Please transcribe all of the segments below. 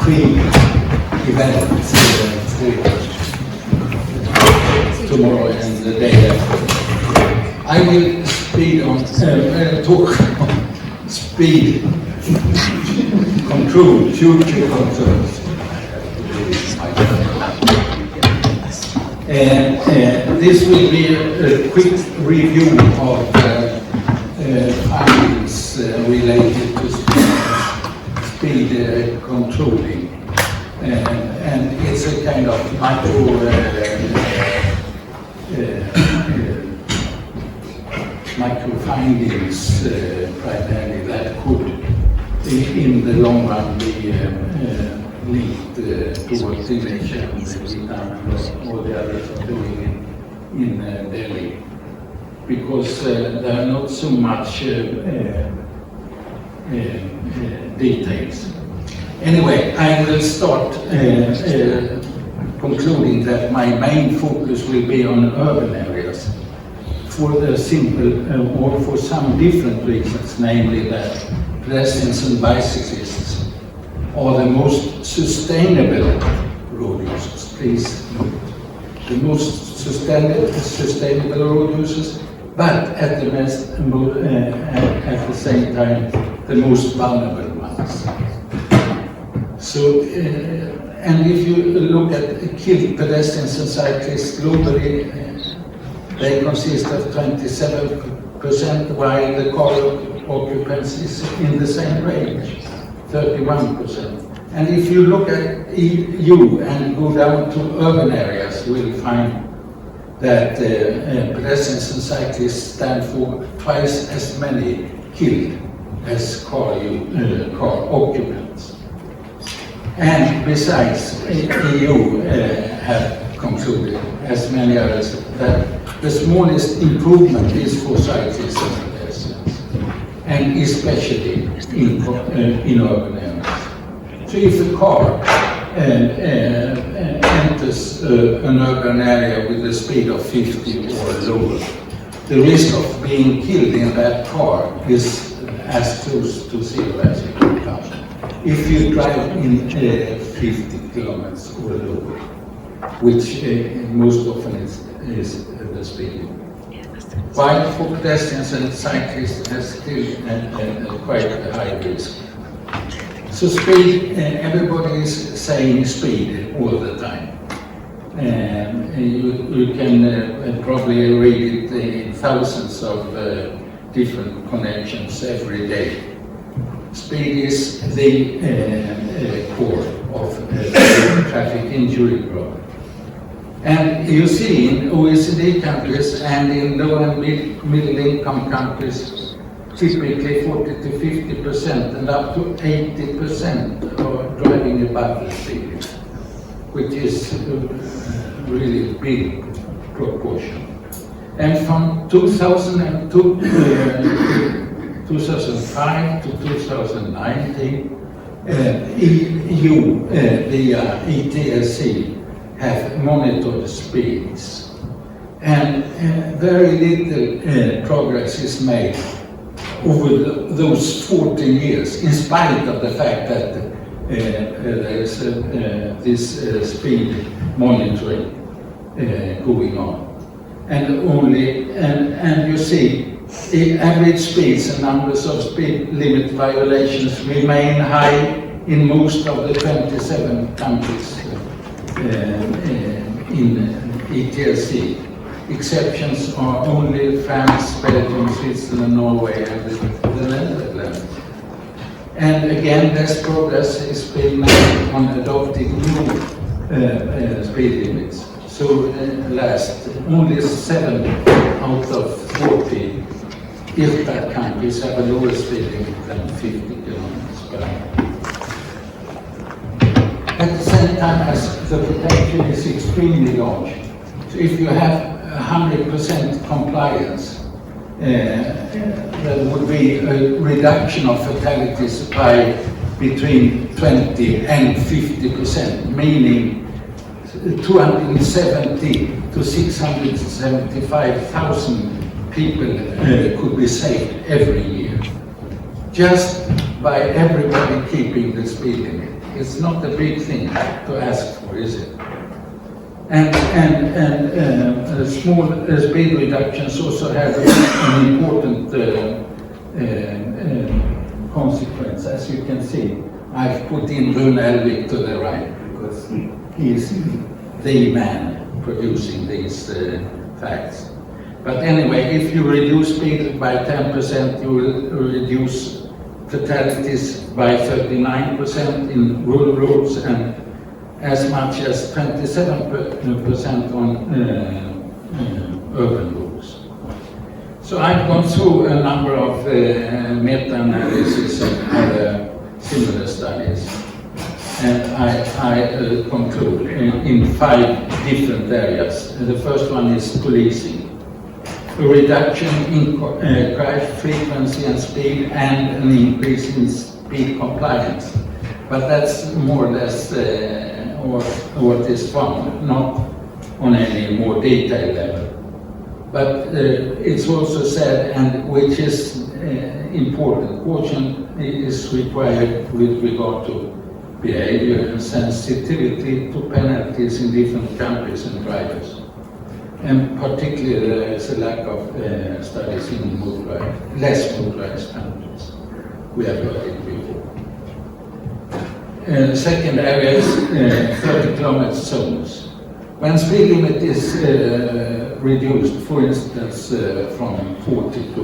three events tomorrow and the day after. I will talk on speed control, future concerns. This will be a quick review of findings related to speed controlling, and it's a kind of micro findings primarily that could, in the long run, be linked towards image and all the others are doing in Delhi, because there are not so much details. Anyway, I will start concluding that my main focus will be on urban areas for the simple or for some different reasons, namely that pedestrians and bicyclists are the most sustainable road users. Please note, the most sustainable road users, but at the same time, the most vulnerable ones. So, and if you look at killed pedestrians and cyclists globally, they consist of 27%, while the car occupants is in the same range, 31%. And if you look at EU and go down to urban areas, you will find that pedestrians and cyclists stand for twice as many killed as car occupants. And besides, EU have concluded, as many others, that the smallest improvement is for cyclists and pedestrians, and especially in urban areas. So if a car enters an urban area with a speed of 50 or lower, the risk of being killed in that car is as close to zero as it can come. If you drive in 50 kilometers or lower, which most often is the speed. While for pedestrians and cyclists has still quite a high risk. So speed, everybody is saying speed all the time. You can probably read it in thousands of different connections every day. Speed is the core of traffic injury problem. And you see in OECD countries and in low and middle income countries, typically 40 to 50% and up to 80% are driving above the speed limit, which is a really big proportion. And from 2005 to 2019, EU via ICoRSI have monitored speeds, and very little progress is made over those 14 years, in spite of the fact that there is this speed monitoring going on. And you see, the average speeds and numbers of speed limit violations remain high in most of the 27 countries in ICoRSI. Exceptions are only France, Belgium, Switzerland, Norway, and the Netherlands. And again, less progress is being made on adopting new speed limits. So last, only 7 out of 40 IRTA countries have a lower speed limit than 50 kilometers per hour. At the same time as the potential is extremely large. So if you have 100% compliance, there would be a reduction of fatalities by between 20 and 50%, meaning 270 to 675,000 people could be saved every year, just by everybody keeping the speed limit. It's not a big thing to ask for, is it? And small speed reductions also have an important consequence. As you can see, I've put in Rune Elvik to the right because he is the man producing these facts. But anyway, if you reduce speed by 10%, you will reduce fatalities by 39% in rural roads and as much as 27% on urban roads. So I've gone through a number of meta-analysis of other similar studies, and I conclude in 5 different areas. The first one is policing. A reduction in crash frequency and speed and an increase in speed compliance. But that's more or less what is found, not on any more detailed level. But it's also said, and which is important, caution is required with regard to behavior and sensitivity to penalties in different countries and drivers. And particularly there is a lack of studies in less motorized countries. We have heard it before. The second area is 30 km zones. When speed limit is reduced, for instance, from 40 to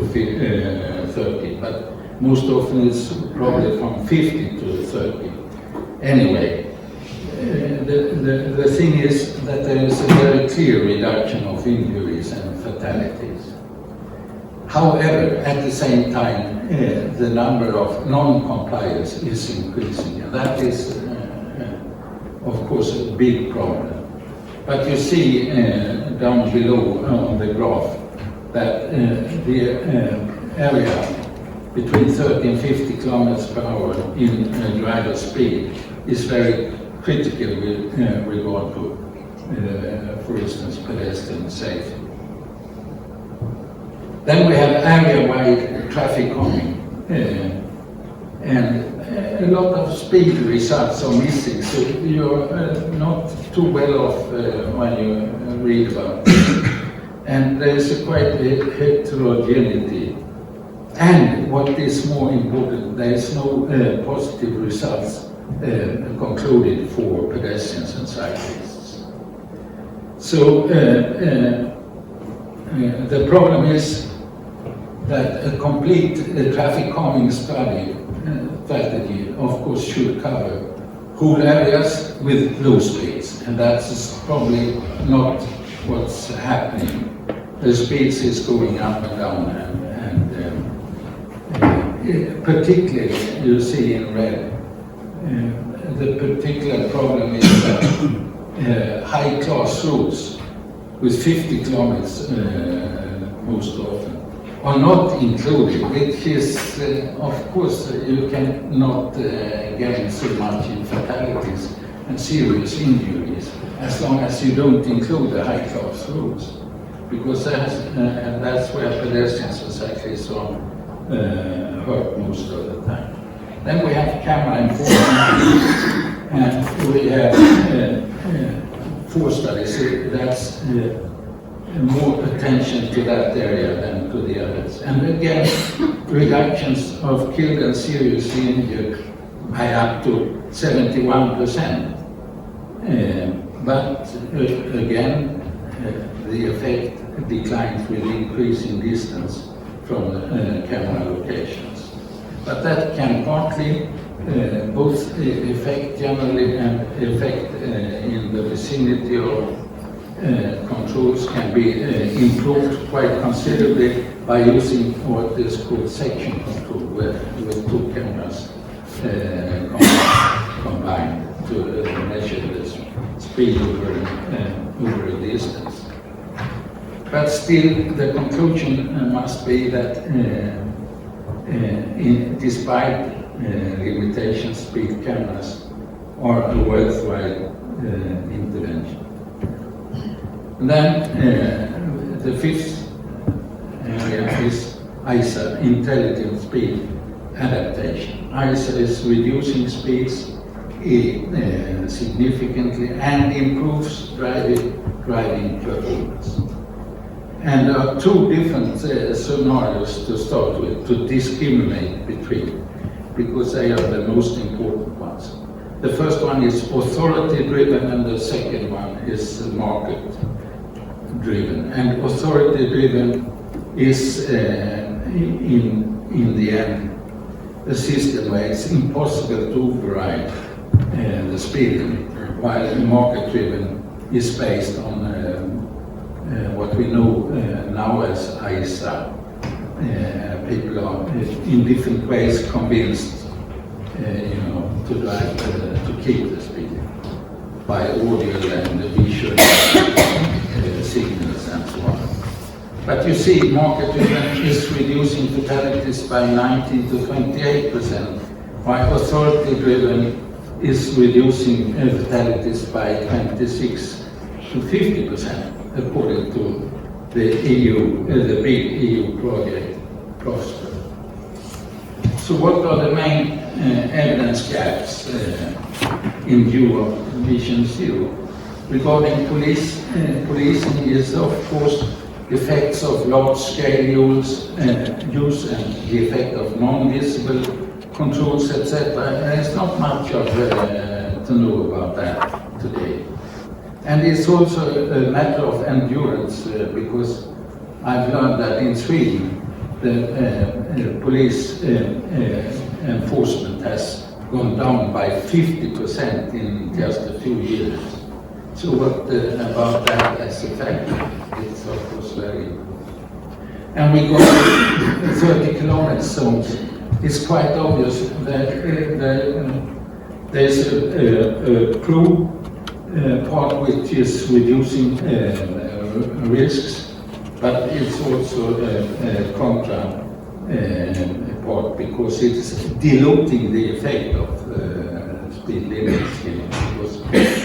30, but most often it's probably from 50 to 30. Anyway, the thing is that there is a very clear reduction of injuries and fatalities. However, at the same time, the number of non-compliers is increasing, and that is, of course, a big problem. But you see down below on the graph that the area between 30 and 50 kilometers per hour in driver speed is very critical with regard to, for instance, pedestrian safety. Then we have area-wide traffic calming, and a lot of speed results are missing, so you're not too well off when you read about it. And there's quite a heterogeneity. And what is more important, there is no positive results concluded for pedestrians and cyclists. So the problem is that a complete traffic calming strategy, of course, should cover whole areas with low speeds, and that's probably not what's happening. The speeds is going up and down, and particularly you see in red. The particular problem is that high-class roads with 50 kilometers most often are not included, which is, of course, you cannot gain so much in fatalities and serious injuries as long as you don't include the high-class roads, because that's where pedestrians and cyclists are hurt most of the time. Then we have camera enforcement, and we have 4 studies. That's more attention to that area than to the others. And again, reductions of killed and seriously injured by up to 71%. But again, the effect declines with increasing distance from camera locations. But that can partly both affect generally and affect in the vicinity of controls can be improved quite considerably by using what is called section control, with 2 cameras combined to measure the speed over a distance. But still, the conclusion must be that despite limitations, speed cameras are a worthwhile intervention. And then the 5th area is ISA, intelligent speed adaptation. ISA is reducing speeds significantly and improves driving performance. And there are two different scenarios to start with, to discriminate between, because they are the most important ones. The first one is authority-driven and the second one is market-driven. And authority-driven is, in the end, a system where it's impossible to override the speed limit, while market-driven is based on what we know now as ICoRSI. People are in different ways convinced, to drive, to keep the speed by audio and visual signals and so on. But you see, market-driven is reducing fatalities by 19 to 28%, while authority-driven is reducing fatalities by 26 to 50%, according to the EU, the big EU project, PROSPER. So what are the main evidence gaps in view of Vision Zero? Regarding policing is, of course, effects of large-scale use and the effect of non-visible controls, etc. There's not much of to know about that today. And it's also a matter of endurance, because I've learned that in Sweden, the police enforcement has gone down by 50% in just a few years. So what about that as a factor? It's of course very important. And we go to 30 kilometer zones. It's quite obvious that there's a pro part which is reducing risks, but it's also a contra part, because it's diluting the effect of speed limits, because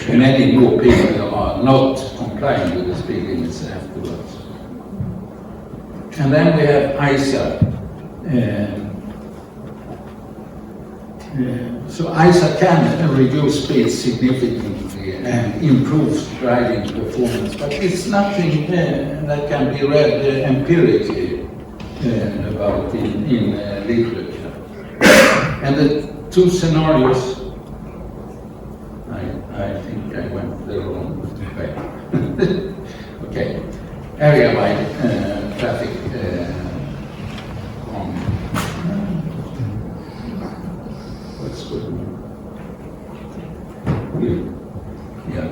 many more people are not complying with the speed limits afterwards. And then we have ICoRSI. So ICoRSI can reduce speed significantly and improve driving performance, but it's nothing that can be read empirically about in literature. And the two scenarios, I think I went the wrong way. Okay, Areawide traffic what's good? Yeah.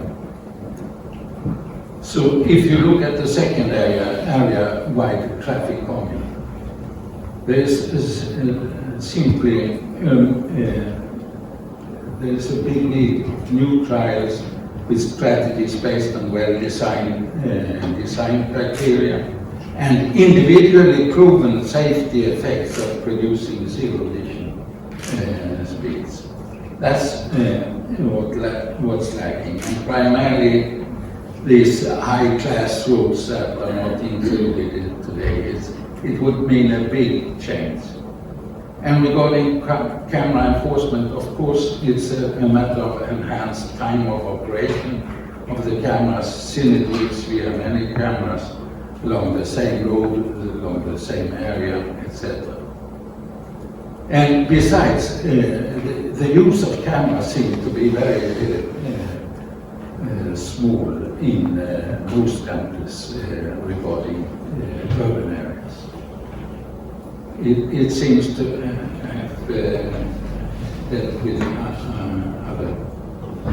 So if you look at the second area-wide traffic calming, there is simply there is a big need of new trials with strategies based on well-designed design criteria and individually proven safety effects of producing zero-vision speeds. That's what's lacking, and primarily these high-class roads that are not included today. It would mean a big change. And regarding camera enforcement, of course, it's a matter of enhanced time of operation of the cameras. Synergies, we have many cameras along the same road, along the same area, etc. And besides, the use of cameras seems to be very small in most countries regarding urban areas. It seems to have dealt with other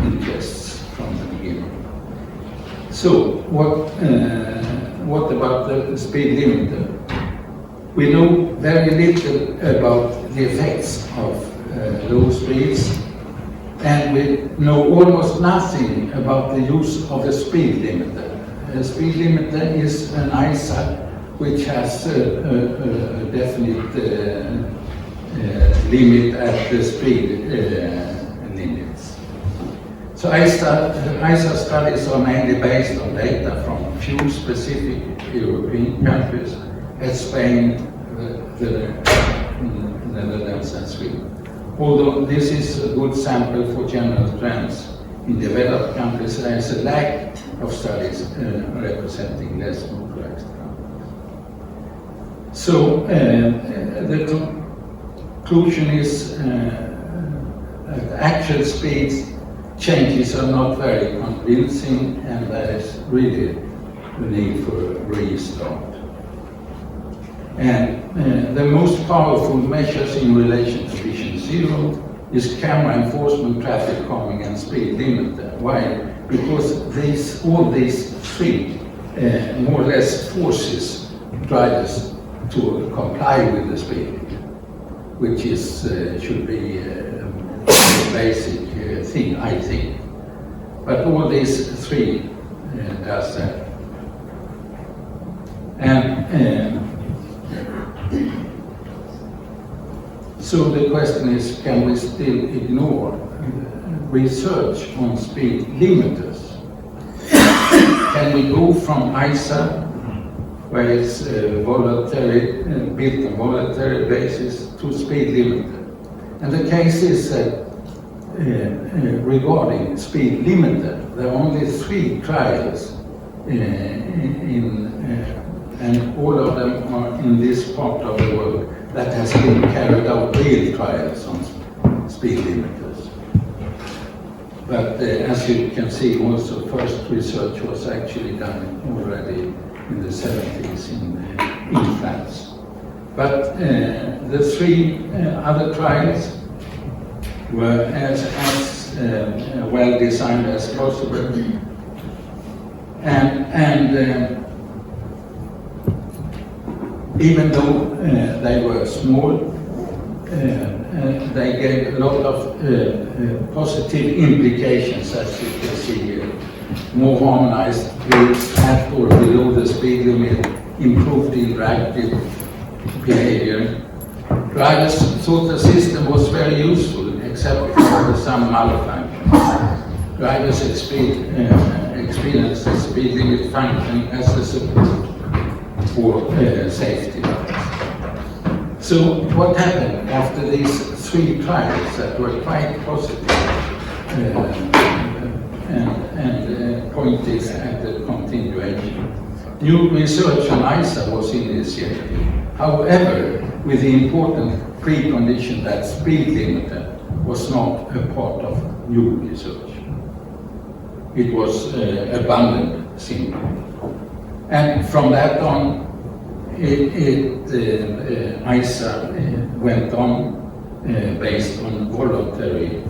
interests from the beginning. So what about the speed limiter? We know very little about the effects of low speeds, and we know almost nothing about the use of a speed limiter. A speed limiter is an ICoRSI which has a definite limit at the speed limits. So ICoRSI studies are mainly based on data from few specific European countries, as Spain, the Netherlands and Sweden. Although this is a good sample for general trends, in developed countries there is a lack of studies representing less motorized transport. So the conclusion is that actual speed changes are not very convincing, and there is really the need for a restart. And the most powerful measures in relation to Vision Zero is camera enforcement, traffic calming, and speed limiter. Why? Because all these three more or less forces drivers to comply with the speed limit, which is should be a basic thing, I think. But all these three does that. And so the question is, can we still ignore research on speed limiters? Can we go from ICoRSI, where it's voluntary, built on voluntary basis, to speed limiter? And the case is that regarding speed limiter, there are only 3 trials and all of them are in this part of the world that has been carried out real trials on speed limiters. But as you can see, also first research was actually done already in the 70s in France. But the 3 other trials were as well designed as possible, and even though they were small, they gave a lot of positive implications, as you can see here. More harmonized grids at or below the speed limit, improved interactive behavior. Drivers thought the system was very useful, except for some malfunctions. Drivers experienced the speed limit function as a support for safety. So what happened after these 3 trials that were quite positive and pointed at the continuation? New research on ICoRSI was initiated, however, with the important precondition that speed limiter was not a part of new research. It was abandoned simply. And from that on, ICoRSI went on based on voluntary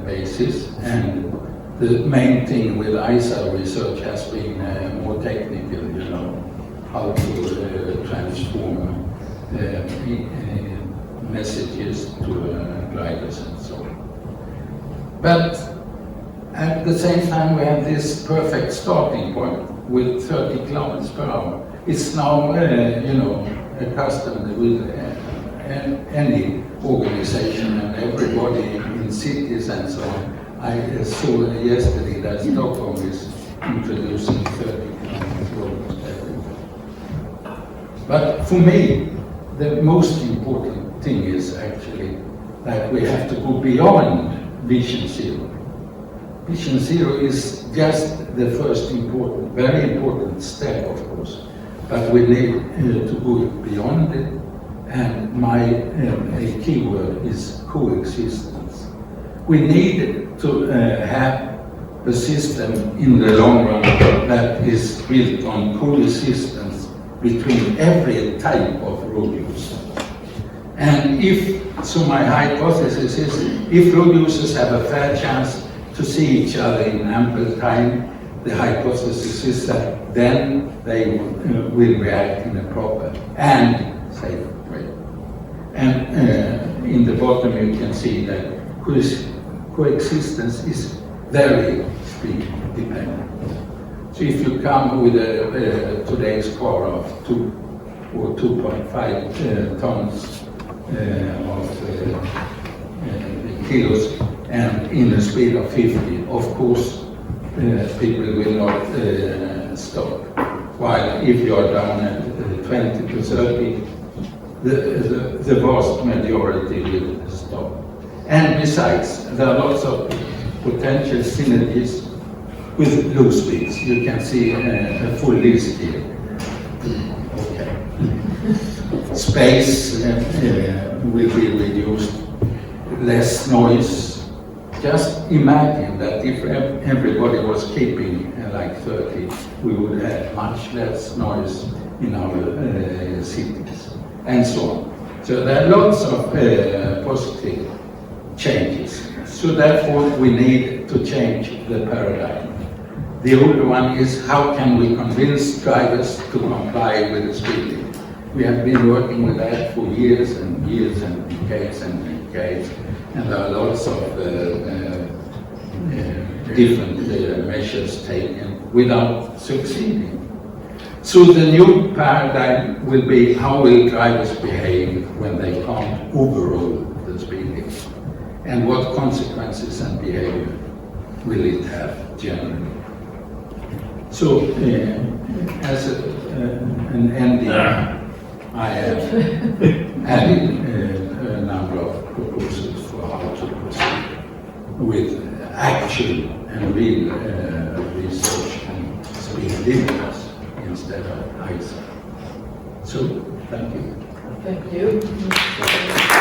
basis, and the main thing with ICoRSI research has been more technical, you know, how to transform messages to drivers and so on. But at the same time, we have this perfect starting point with 30 kilometers per hour. It's now, you know, accustomed with any organization and everybody in cities and so on. I saw yesterday that Stockholm is introducing 30 kilometers everywhere. But for me, the most important thing is actually that we have to go beyond Vision Zero. Vision Zero is just the first important, very important step, of course, but we need to go beyond it, and a key word is coexistence. We need to have a system in the long run that is built on coexistence between every type of road use. And so my hypothesis is, if road users have a fair chance to see each other in ample time, the hypothesis is that then they will react in a proper and safe way. And in the bottom you can see that coexistence is very speed dependent. So if you come with today's car of 2 or 2.5 tons of kilos and in a speed of 50, of course, people will not stop. While if you are down at 20 to 30, the vast majority will stop. And besides, there are lots of potential synergies with low speeds. You can see a full list here. Okay. Space will be reduced, less noise. Just imagine that if everybody was keeping like 30, we would have much less noise in our cities, and so on. So there are lots of positive changes. So therefore we need to change the paradigm. The older one is, how can we convince drivers to comply with the speed limit? We have been working with that for years and years and decades and decades, and there are lots of different measures taken without succeeding. So the new paradigm will be, how will drivers behave when they can't overrule the speed limit? And what consequences and behavior will it have generally? So, as an ending, I have added a number of proposals for how to proceed with actual and real research and speed limiters instead of ICoRSI. So, thank you. Thank you.